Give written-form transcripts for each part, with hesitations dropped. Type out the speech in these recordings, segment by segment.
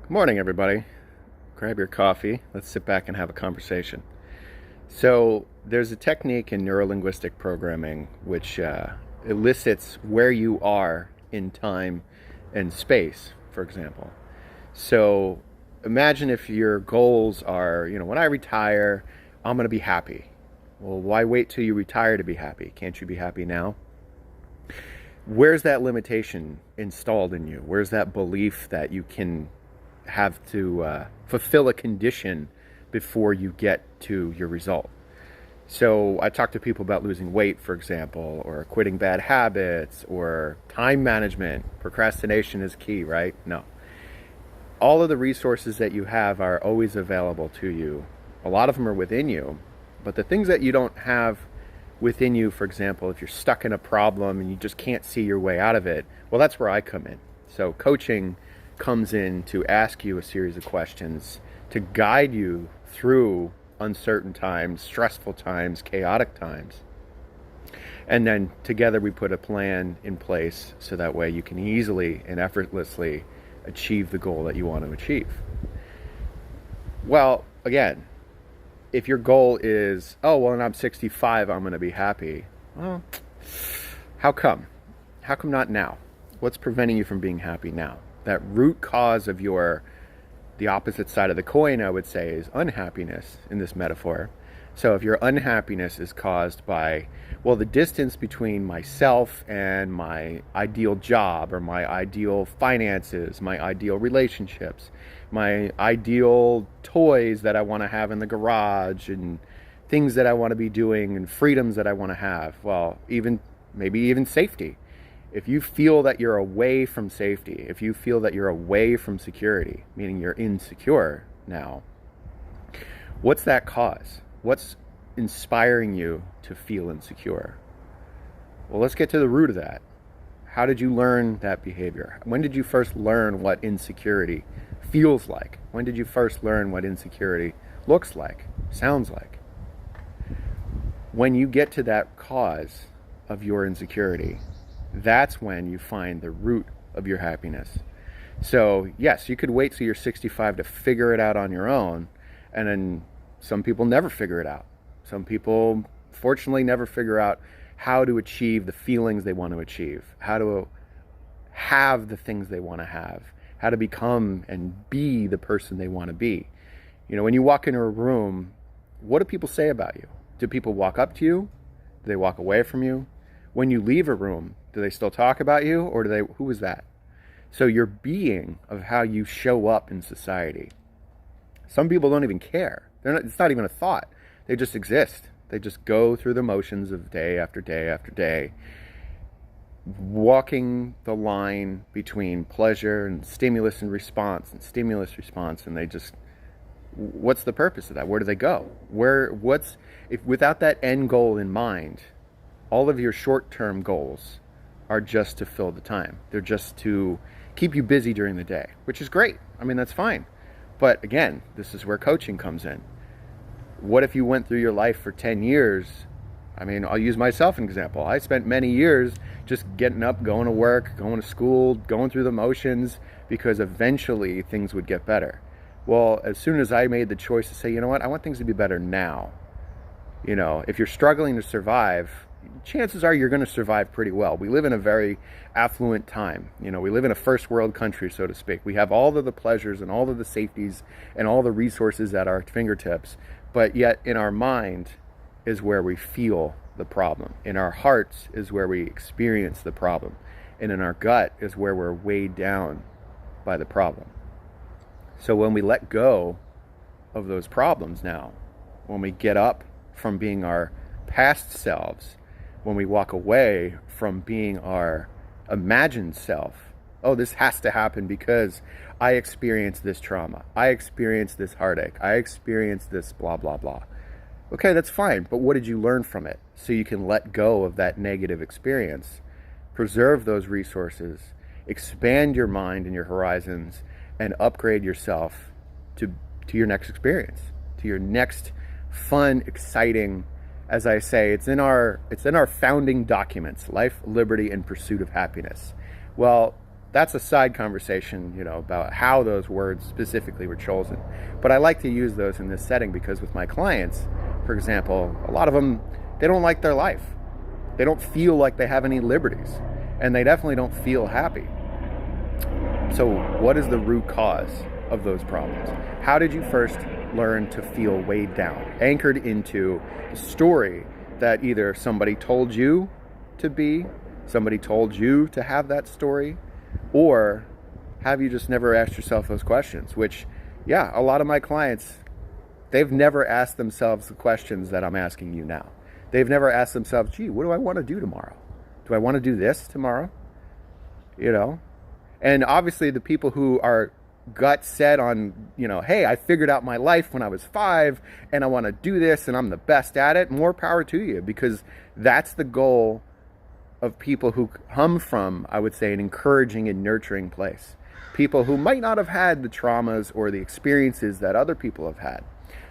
Good morning, everybody. Grab your coffee. Let's sit back and have a conversation. So, there's a technique in neurolinguistic programming which elicits where you are in time and space, for example. So, imagine if your goals are, when I retire, I'm going to be happy. Well, why wait till you retire to be happy? Can't you be happy now? Where's that limitation installed in you? Where's that belief that you can have to fulfill a condition before you get to your result? So I talk to people about losing weight, for example, or quitting bad habits, or time management. Procrastination is key, right? No. All of the resources that you have are always available to you. A lot of them are within you, but the things that you don't have within you, for example, if you're stuck in a problem and you just can't see your way out of it, well, that's where I come in. So coaching comes in to ask you a series of questions to guide you through uncertain times, stressful times, chaotic times. And then together we put a plan in place so that way you can easily and effortlessly achieve the goal that you want to achieve. Well, again, if your goal is, oh, well, when I'm 65, I'm going to be happy. Well, how come? How come not now? What's preventing you from being happy now? That root cause of the opposite side of the coin, I would say, is unhappiness in this metaphor. So if your unhappiness is caused by, well, the distance between myself and my ideal job, or my ideal finances, my ideal relationships, my ideal toys that I want to have in the garage, and things that I want to be doing, and freedoms that I want to have, well, maybe even safety. If you feel that you're away from safety, if you feel that you're away from security, meaning you're insecure now, what's that cause? What's inspiring you to feel insecure? Well, let's get to the root of that. How did you learn that behavior? When did you first learn what insecurity feels like? When did you first learn what insecurity looks like, sounds like? When you get to that cause of your insecurity, that's when you find the root of your happiness. So, yes, you could wait till you're 65 to figure it out on your own, and then some people never figure it out. Some people, fortunately, never figure out how to achieve the feelings they want to achieve, how to have the things they want to have, how to become and be the person they want to be. When you walk into a room, what do people say about you? Do people walk up to you? Do they walk away from you? When you leave a room, do they still talk about you, or who is that? So your being of how you show up in society. Some people don't even care. It's not even a thought. They just exist. They just go through the motions of day after day after day, walking the line between pleasure and stimulus and stimulus response, and what's the purpose of that? Where do they go? If without that end goal in mind, all of your short-term goals are just to fill the time. They're just to keep you busy during the day, which is great. I mean, that's fine. But again, this is where coaching comes in. What if you went through your life for 10 years? I mean, I'll use myself as an example. I spent many years just getting up, going to work, going to school, going through the motions, because eventually things would get better. Well, as soon as I made the choice to say, you know what, I want things to be better now. If you're struggling to survive, chances are you're going to survive pretty well. We live in a very affluent time. We live in a first world country, so to speak. We have all of the pleasures and all of the safeties and all the resources at our fingertips. But yet in our mind is where we feel the problem. In our hearts is where we experience the problem. And in our gut is where we're weighed down by the problem. So when we let go of those problems now, when we get up from being our past selves, when we walk away from being our imagined self, oh, this has to happen because I experienced this trauma, I experienced this heartache, I experienced this blah, blah, blah. Okay, that's fine, but what did you learn from it? So you can let go of that negative experience, preserve those resources, expand your mind and your horizons, and upgrade yourself to your next experience, to your next fun, exciting, as I say, it's in our founding documents, life, liberty, and pursuit of happiness. Well, that's a side conversation, about how those words specifically were chosen. But I like to use those in this setting because with my clients, for example, a lot of them, they don't like their life. They don't feel like they have any liberties, and they definitely don't feel happy. So what is the root cause of those problems? How did you first learn to feel weighed down, anchored into a story that either somebody told you to be, somebody told you to have that story, or have you just never asked yourself those questions? Which, yeah, a lot of my clients, they've never asked themselves the questions that I'm asking you now. They've never asked themselves, gee, what do I want to do tomorrow? Do I want to do this tomorrow? And obviously the people who are gut set on, hey, I figured out my life when I was 5 and I want to do this and I'm the best at it, more power to you, because that's the goal of people who come from, I would say, an encouraging and nurturing place. People who might not have had the traumas or the experiences that other people have had.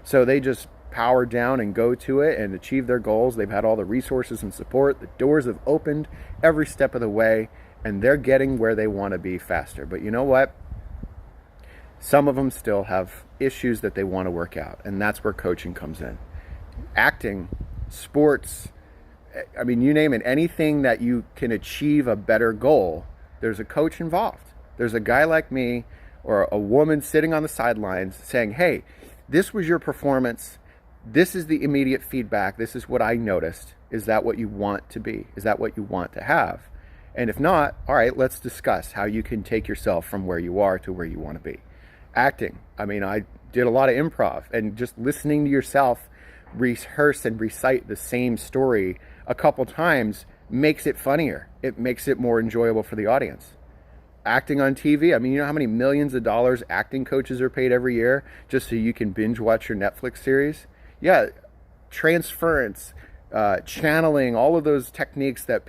So they just power down and go to it and achieve their goals. They've had all the resources and support. The doors have opened every step of the way, and they're getting where they want to be faster. But you know what? Some of them still have issues that they want to work out, and that's where coaching comes in. Acting, sports, I mean, you name it, anything that you can achieve a better goal, there's a coach involved. There's a guy like me or a woman sitting on the sidelines saying, hey, this was your performance. This is the immediate feedback. This is what I noticed. Is that what you want to be? Is that what you want to have? And if not, all right, let's discuss how you can take yourself from where you are to where you want to be. Acting. I mean, I did a lot of improv, and just listening to yourself rehearse and recite the same story a couple times makes it funnier. It makes it more enjoyable for the audience. Acting on TV, I mean, you know how many millions of dollars acting coaches are paid every year just so you can binge watch your Netflix series? Yeah, transference, channeling, all of those techniques that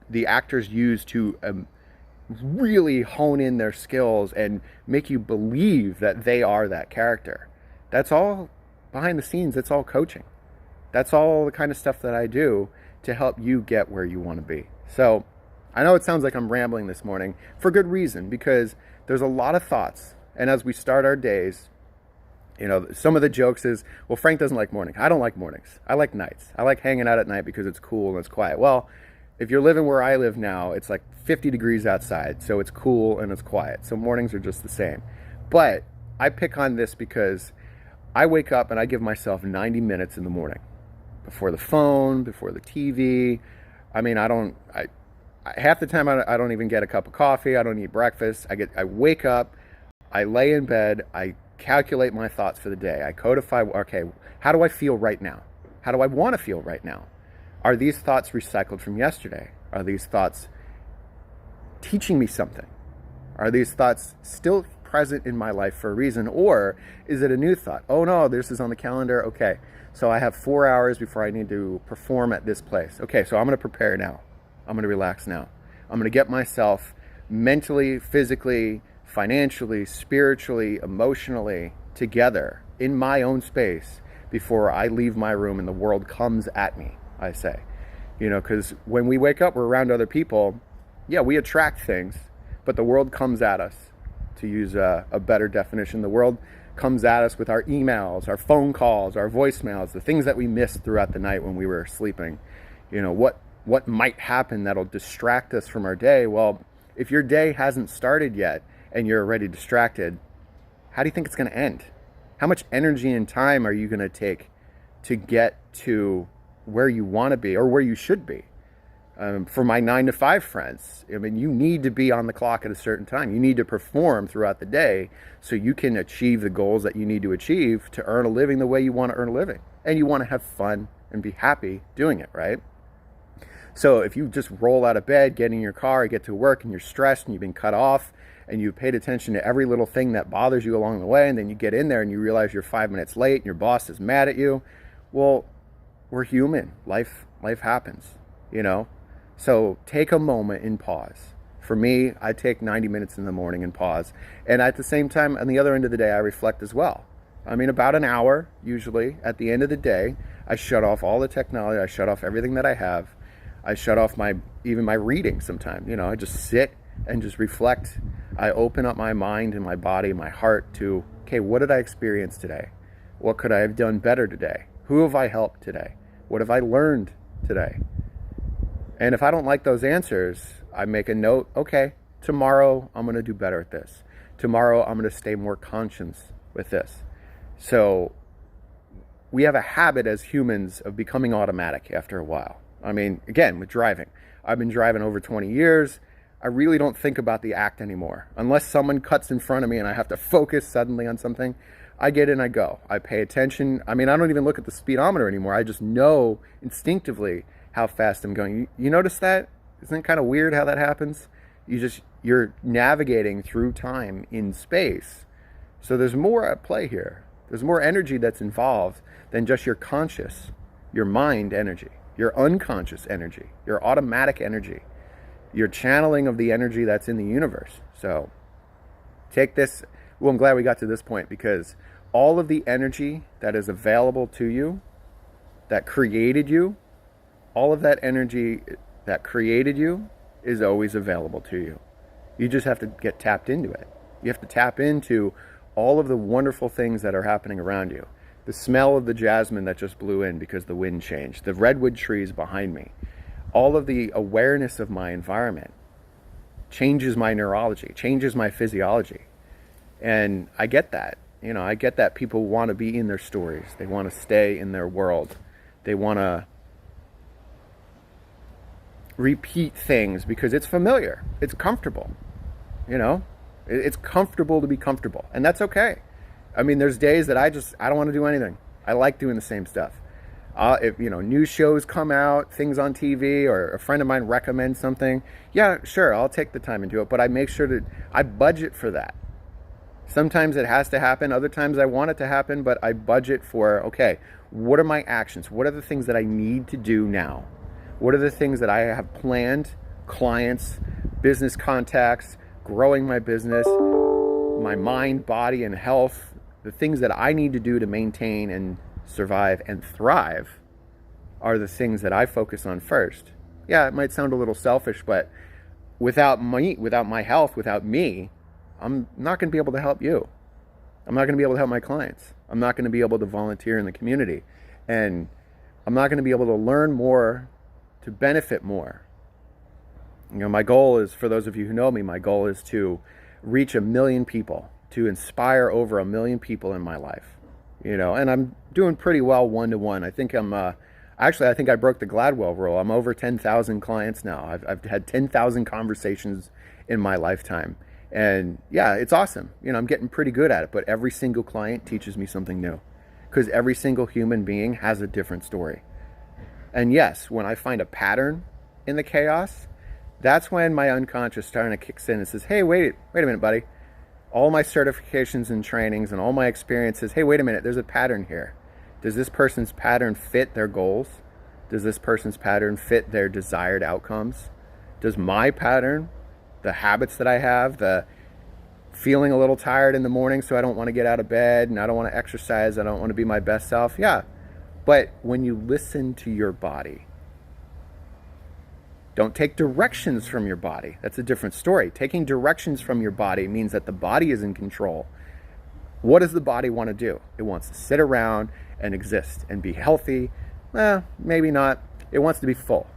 the actors use to really hone in their skills and make you believe that they are that character. That's all behind the scenes. That's all coaching. That's all the kind of stuff that I do to help you get where you want to be. So I know it sounds like I'm rambling this morning for good reason, because there's a lot of thoughts. And as we start our days, some of the jokes is, well, Frank doesn't like mornings. I don't like mornings. I like nights. I like hanging out at night because it's cool and it's quiet. Well, if you're living where I live now, it's like 50 degrees outside, so it's cool and it's quiet. So mornings are just the same. But I pick on this because I wake up and I give myself 90 minutes in the morning. Before the phone, before the TV. I mean, half the time I don't even get a cup of coffee. I don't eat breakfast. I wake up, I lay in bed, I calculate my thoughts for the day. I codify, okay, how do I feel right now? How do I want to feel right now? Are these thoughts recycled from yesterday? Are these thoughts teaching me something? Are these thoughts still present in my life for a reason? Or is it a new thought? Oh no, this is on the calendar. Okay, so I have 4 hours before I need to perform at this place. Okay, so I'm going to prepare now. I'm going to relax now. I'm going to get myself mentally, physically, financially, spiritually, emotionally together in my own space before I leave my room and the world comes at me, I say. Because when we wake up, we're around other people. Yeah, we attract things, but the world comes at us. To use a better definition, the world comes at us with our emails, our phone calls, our voicemails, the things that we missed throughout the night when we were sleeping. What might happen that'll distract us from our day? Well, if your day hasn't started yet and you're already distracted, how do you think it's going to end? How much energy and time are you going to take to get to where you want to be or where you should be? For my 9-to-5 friends, I mean, you need to be on the clock at a certain time. You need to perform throughout the day so you can achieve the goals that you need to achieve to earn a living the way you want to earn a living. And you want to have fun and be happy doing it, right? So if you just roll out of bed, get in your car, get to work, and you're stressed and you've been cut off and you paid attention to every little thing that bothers you along the way, and then you get in there and you realize you're 5 minutes late and your boss is mad at you, well, we're human. Life happens, So take a moment and pause. For me, I take 90 minutes in the morning and pause. And at the same time, on the other end of the day, I reflect as well. I mean, about an hour, usually, at the end of the day, I shut off all the technology. I shut off everything that I have. I shut off even my reading sometimes. I just sit and just reflect. I open up my mind and my body, my heart to, okay, what did I experience today? What could I have done better today? Who have I helped today? What have I learned today? And if I don't like those answers, I make a note, okay, tomorrow I'm going to do better at this. Tomorrow I'm going to stay more conscious with this. So we have a habit as humans of becoming automatic after a while. I mean, again, with driving. I've been driving over 20 years. I really don't think about the act anymore. Unless someone cuts in front of me and I have to focus suddenly on something, I get in, I go. I pay attention. I mean, I don't even look at the speedometer anymore. I just know instinctively how fast I'm going. You notice that? Isn't it kind of weird how that happens? You're navigating through time in space. So there's more at play here. There's more energy that's involved than just your conscious, your mind energy, your unconscious energy, your automatic energy, your channeling of the energy that's in the universe. So take this. Well, I'm glad we got to this point, because all of the energy that is available to you, that created you, all of that energy that created you is always available to you. You just have to get tapped into it. You have to tap into all of the wonderful things that are happening around you. The smell of the jasmine that just blew in because the wind changed. The redwood trees behind me. All of the awareness of my environment changes my neurology, changes my physiology. And I get that. I get that people want to be in their stories. They want to stay in their world. They want to repeat things because it's familiar. It's comfortable. It's comfortable to be comfortable. And that's okay. I mean, there's days that I don't want to do anything. I like doing the same stuff. If, new shows come out, things on TV, or a friend of mine recommends something, yeah, sure, I'll take the time and do it. But I make sure that I budget for that. Sometimes it has to happen. Other times I want it to happen, but I budget for, okay, what are my actions? What are the things that I need to do now? What are the things that I have planned? Clients, business contacts, growing my business, my mind, body, and health, the things that I need to do to maintain and survive and thrive are the things that I focus on first. Yeah, it might sound a little selfish, but without my health, without me, I'm not going to be able to help you. I'm not going to be able to help my clients. I'm not going to be able to volunteer in the community. And I'm not going to be able to learn more, to benefit more. My goal is, for those of you who know me, my goal is to reach 1 million people, to inspire over 1 million people in my life. And I'm doing pretty well one-to-one. I think I think I broke the Gladwell rule. I'm over 10,000 clients now. I've had 10,000 conversations in my lifetime. And yeah, it's awesome. I'm getting pretty good at it, but every single client teaches me something new, because every single human being has a different story. And yes, when I find a pattern in the chaos, that's when my unconscious kind of kicks in and says, hey, wait a minute, buddy. All my certifications and trainings and all my experiences, hey, wait a minute, there's a pattern here. Does this person's pattern fit their goals? Does this person's pattern fit their desired outcomes? Does my pattern, the habits that I have, the feeling a little tired in the morning so I don't want to get out of bed and I don't want to exercise, I don't want to be my best self? Yeah. But when you listen to your body, don't take directions from your body. That's a different story. Taking directions from your body means that the body is in control. What does the body want to do? It wants to sit around and exist and be healthy. Maybe not. It wants to be full.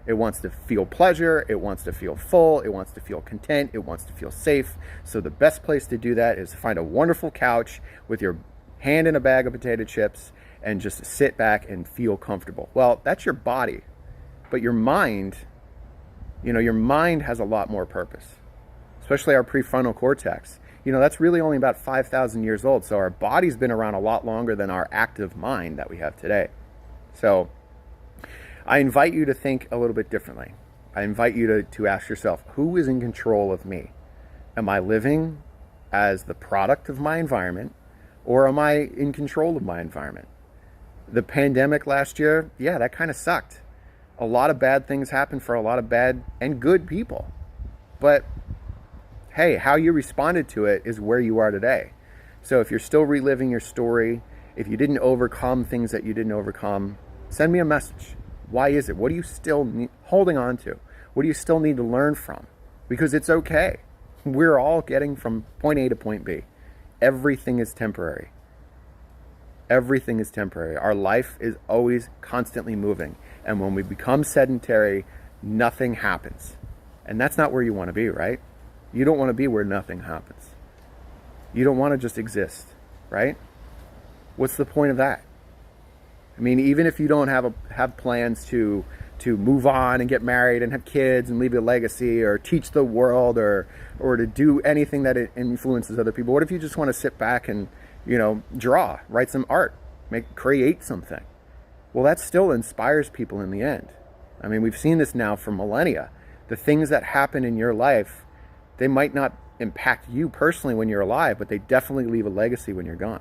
It wants to feel pleasure. It wants to feel full. It wants to feel content. It wants to feel safe. So the best place to do that is to find a wonderful couch with your hand in a bag of potato chips and just sit back and feel comfortable. Well, that's your body. But your mind, your mind has a lot more purpose, especially our prefrontal cortex. That's really only about 5,000 years old. So our body's been around a lot longer than our active mind that we have today. So I invite you to think a little bit differently. I invite you to ask yourself, who is in control of me? Am I living as the product of my environment, or am I in control of my environment? The pandemic last year, yeah, that kind of sucked. A lot of bad things happened for a lot of bad and good people. But hey, how you responded to it is where you are today. So if you're still reliving your story, if you didn't overcome things that you didn't overcome, send me a message. Why is it? What are you still holding on to? What do you still need to learn from? because it's okay. We're all getting from point A to point B. Everything is temporary. Everything is temporary. Our life is always constantly moving. And when we become sedentary, nothing happens. And that's not where you want to be, right? You don't want to be where nothing happens. You don't want to just exist, right? What's the point of that? I mean, even if you don't have plans to move on and get married and have kids and leave a legacy or teach the world or to do anything that it influences other people, what if you just want to sit back and, draw, write some art, create something? Well, that still inspires people in the end. I mean, we've seen this now for millennia. The things that happen in your life, they might not impact you personally when you're alive, but they definitely leave a legacy when you're gone.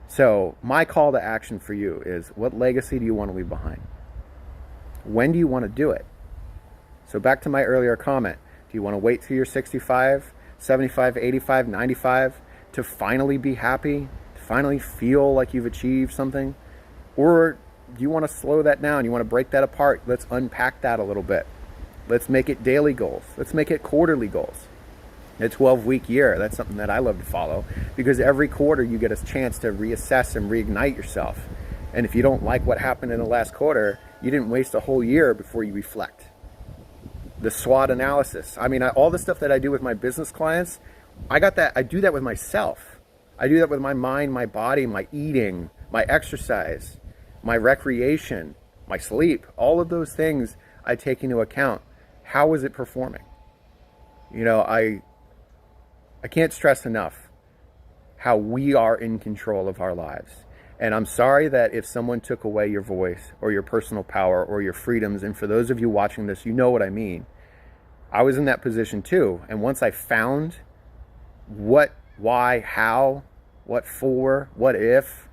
So my call to action for you is, what legacy do you want to leave behind? When do you want to do it? So back to my earlier comment, do you want to wait till you're 65, 75, 85, 95 to finally be happy, to finally feel like you've achieved something? Or do you want to slow that down? You want to break that apart? Let's unpack that a little bit. Let's make it daily goals. Let's make it quarterly goals. A 12-week year, that's something that I love to follow, because every quarter you get a chance to reassess and reignite yourself. And if you don't like what happened in the last quarter, you didn't waste a whole year before you reflect. The SWOT analysis. I mean, all the stuff that I do with my business clients, I do that with myself. I do that with my mind, my body, my eating, my exercise, my recreation, my sleep. All of those things I take into account. How is it performing? I can't stress enough how we are in control of our lives. And I'm sorry that if someone took away your voice or your personal power or your freedoms, and for those of you watching this, you know what I mean. I was in that position too. And once I found what, why, how, what for, what if,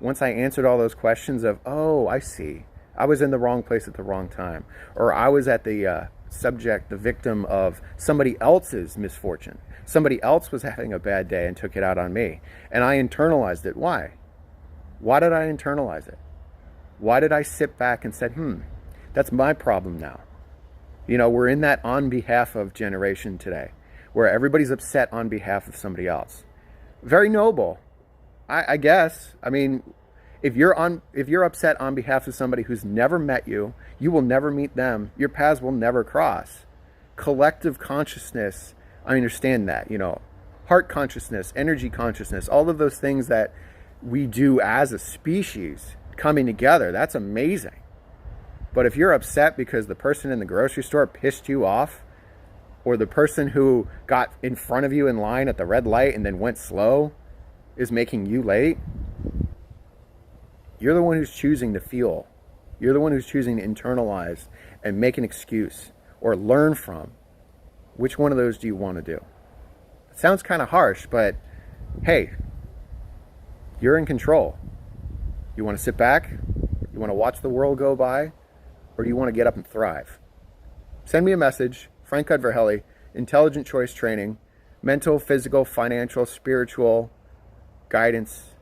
once I answered all those questions of, oh, I see, I was in the wrong place at the wrong time, or I was at the victim of somebody else's misfortune. Somebody else was having a bad day and took it out on me. And I internalized it. Why? Why did I internalize it? Why did I sit back and said, that's my problem now? We're in that on behalf of generation today, where everybody's upset on behalf of somebody else. Very noble, I guess. I mean, if you're upset on behalf of somebody who's never met you, you will never meet them. Your paths will never cross. Collective consciousness, I understand that, heart consciousness, energy consciousness, all of those things that we do as a species coming together, that's amazing. But if you're upset because the person in the grocery store pissed you off, or the person who got in front of you in line at the red light and then went slow is making you late, you're the one who's choosing to feel. You're the one who's choosing to internalize and make an excuse or learn from. Which one of those do you want to do? It sounds kind of harsh, but hey, you're in control. You want to sit back? You want to watch the world go by? Or do you want to get up and thrive? Send me a message, Frank Udvar-Helly, Intelligent Choice Training, mental, physical, financial, spiritual guidance.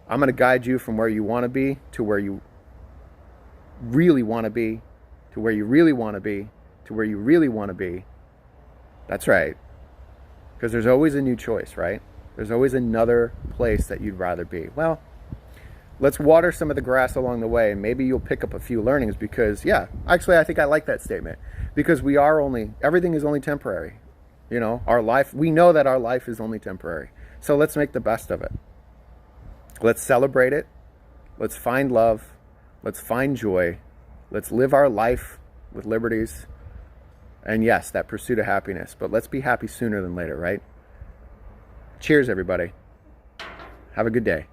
I'm going to guide you from where you want to be to where you really want to be, to where you really want to be, to where you really want to be. That's right. Because there's always a new choice, right? There's always another place that you'd rather be. Well, let's water some of the grass along the way, and maybe you'll pick up a few learnings, because, I think I like that statement. Because everything is only temporary. Our life, we know that our life is only temporary. So let's make the best of it. Let's celebrate it. Let's find love. Let's find joy. Let's live our life with liberties. And yes, that pursuit of happiness. But let's be happy sooner than later, right? Cheers, everybody. Have a good day.